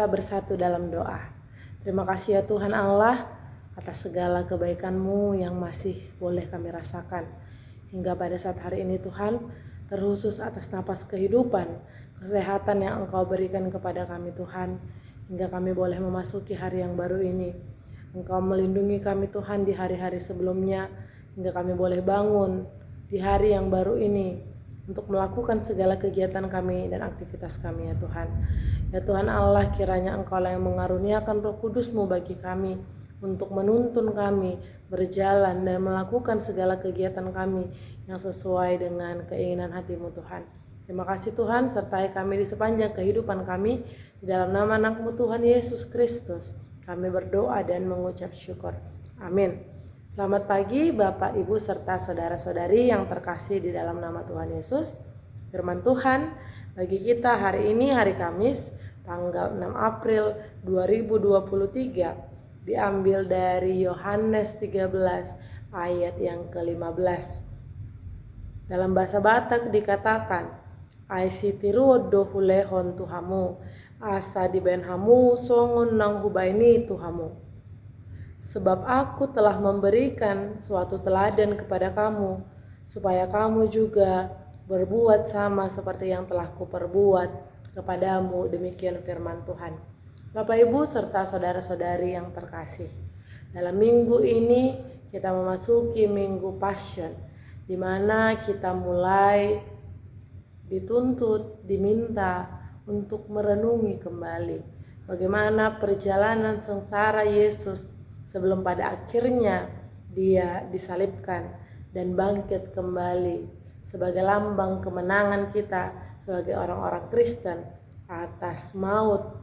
Kita bersatu dalam doa. Terima kasih ya Tuhan Allah atas segala kebaikan-Mu yang masih boleh kami rasakan. Hingga pada saat hari ini Tuhan, terkhusus atas napas kehidupan, kesehatan yang Engkau berikan kepada kami Tuhan. Hingga kami boleh memasuki hari yang baru ini. Engkau melindungi kami Tuhan di hari-hari sebelumnya. Hingga kami boleh bangun di hari yang baru ini untuk melakukan segala kegiatan kami dan aktivitas kami ya Tuhan. Ya Tuhan Allah, kiranya Engkau lah yang mengaruniakan Roh Kudus-Mu bagi kami untuk menuntun kami berjalan dan melakukan segala kegiatan kami yang sesuai dengan keinginan hati-Mu Tuhan. Terima kasih Tuhan, sertai kami di sepanjang kehidupan kami. Di dalam nama anak-Mu Tuhan Yesus Kristus, kami berdoa dan mengucap syukur. Amin. Selamat pagi Bapak, Ibu, serta saudara-saudari yang terkasih di dalam nama Tuhan Yesus. Firman Tuhan bagi kita hari ini, hari Kamis, tanggal 6 April 2023, diambil dari Yohanes 13 ayat yang ke-15. Dalam bahasa Batak dikatakan, ai sitiru do hulehon tuhamu, asa dibenhamu songon nang hubaini tuhamu. Sebab aku telah memberikan suatu teladan kepada kamu, supaya kamu juga berbuat sama seperti yang telah kuperbuat kepadamu. Demikian firman Tuhan. Bapak, Ibu, serta saudara-saudari yang terkasih, dalam minggu ini kita memasuki Minggu Passion, di mana kita mulai dituntut, diminta untuk merenungi kembali bagaimana perjalanan sengsara Yesus sebelum pada akhirnya Dia disalibkan dan bangkit kembali sebagai lambang kemenangan kita sebagai orang-orang Kristen atas maut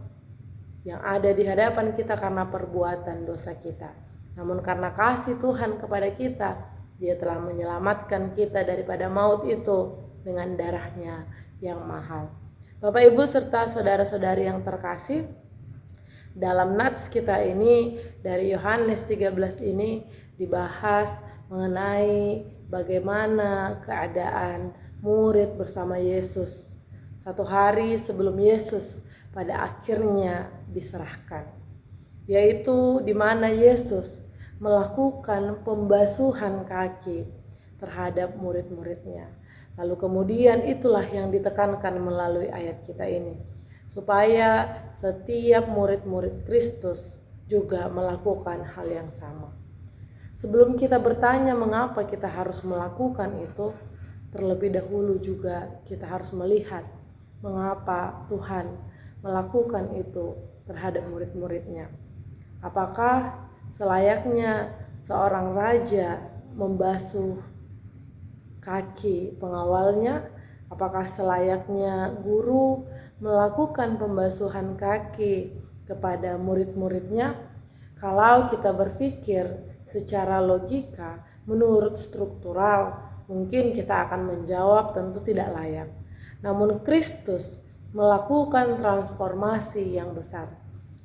yang ada di hadapan kita karena perbuatan dosa kita. Namun karena kasih Tuhan kepada kita, Dia telah menyelamatkan kita daripada maut itu dengan darah-Nya yang mahal. Bapak, Ibu, serta saudara-saudari yang terkasih, dalam nats kita ini dari Yohanes 13 ini dibahas mengenai bagaimana keadaan murid bersama Yesus satu hari sebelum Yesus pada akhirnya diserahkan, yaitu di mana Yesus melakukan pembasuhan kaki terhadap murid-muridnya. Lalu kemudian itulah yang ditekankan melalui ayat kita ini, supaya setiap murid-murid Kristus juga melakukan hal yang sama. Sebelum kita bertanya mengapa kita harus melakukan itu, terlebih dahulu juga kita harus melihat mengapa Tuhan melakukan itu terhadap murid-muridnya. Apakah selayaknya seorang raja membasuh kaki pengawalnya? Apakah selayaknya guru melakukan pembasuhan kaki kepada murid-muridnya? Kalau kita berpikir secara logika, menurut struktural, mungkin kita akan menjawab tentu tidak layak. Namun Kristus melakukan transformasi yang besar.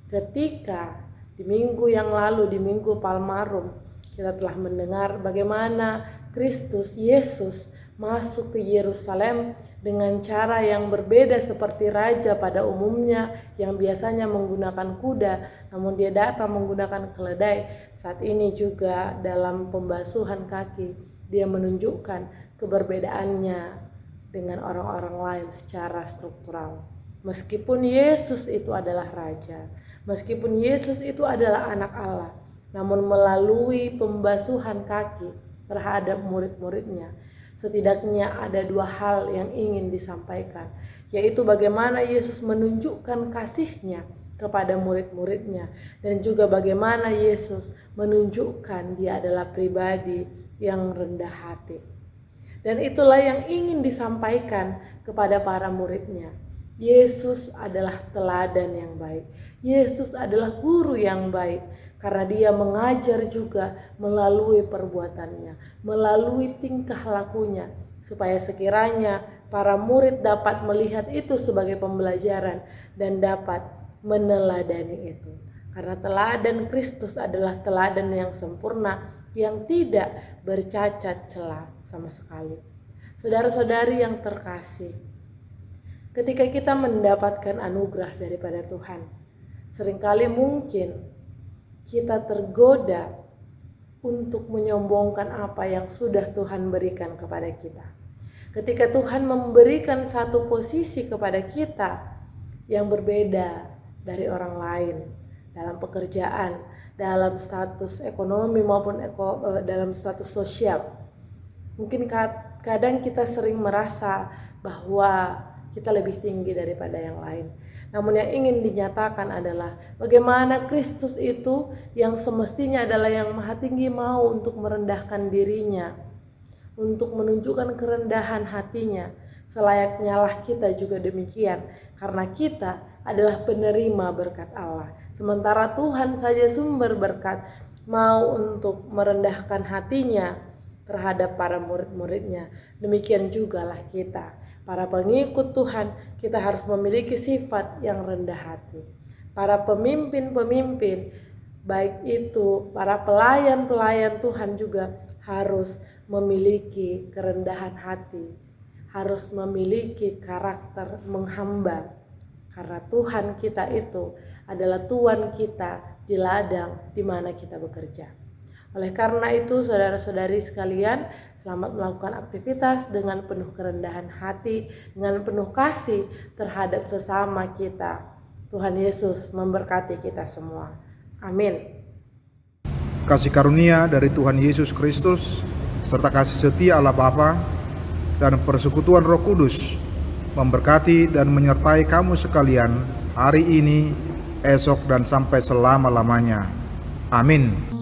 Ketika di minggu yang lalu, di Minggu Palmarum, kita telah mendengar bagaimana Kristus Yesus masuk ke Yerusalem dengan cara yang berbeda seperti raja pada umumnya yang biasanya menggunakan kuda, namun dia datang menggunakan keledai. Saat ini juga dalam pembasuhan kaki dia menunjukkan keberbedaannya dengan orang-orang lain secara struktural. Meskipun Yesus itu adalah raja, meskipun Yesus itu adalah anak Allah, namun melalui pembasuhan kaki terhadap murid-muridnya, setidaknya ada dua hal yang ingin disampaikan, yaitu bagaimana Yesus menunjukkan kasih-Nya kepada murid-muridnya, dan juga bagaimana Yesus menunjukkan Dia adalah pribadi yang rendah hati. Dan itulah yang ingin disampaikan kepada para muridnya. Yesus adalah teladan yang baik. Yesus adalah guru yang baik, karena dia mengajar juga melalui perbuatannya, melalui tingkah lakunya, supaya sekiranya para murid dapat melihat itu sebagai pembelajaran dan dapat meneladani itu. Karena teladan Kristus adalah teladan yang sempurna, yang tidak bercacat celah sama sekali. Saudara-saudari yang terkasih, ketika kita mendapatkan anugerah daripada Tuhan, seringkali mungkin kita tergoda untuk menyombongkan apa yang sudah Tuhan berikan kepada kita. Ketika Tuhan memberikan satu posisi kepada kita yang berbeda dari orang lain, dalam pekerjaan, dalam status ekonomi maupun dalam status sosial, mungkin kadang kita sering merasa bahwa kita lebih tinggi daripada yang lain. Namun yang ingin dinyatakan adalah bagaimana Kristus itu yang semestinya adalah yang maha tinggi mau untuk merendahkan dirinya, untuk menunjukkan kerendahan hatinya. Selayaknya lah kita juga demikian, karena kita adalah penerima berkat Allah. Sementara Tuhan saja sumber berkat, mau untuk merendahkan hatinya terhadap para murid-muridnya. Demikian jugalah kita, para pengikut Tuhan, kita harus memiliki sifat yang rendah hati. Para pemimpin-pemimpin, baik itu para pelayan-pelayan Tuhan juga harus memiliki kerendahan hati, harus memiliki karakter menghamba. Karena Tuhan kita itu adalah Tuhan kita di ladang di mana kita bekerja. Oleh karena itu, saudara-saudari sekalian, selamat melakukan aktivitas dengan penuh kerendahan hati, dengan penuh kasih terhadap sesama kita. Tuhan Yesus memberkati kita semua. Amin. Kasih karunia dari Tuhan Yesus Kristus, serta kasih setia Allah Bapa dan persekutuan Roh Kudus memberkati dan menyertai kamu sekalian hari ini, esok, dan sampai selama-lamanya. Amin.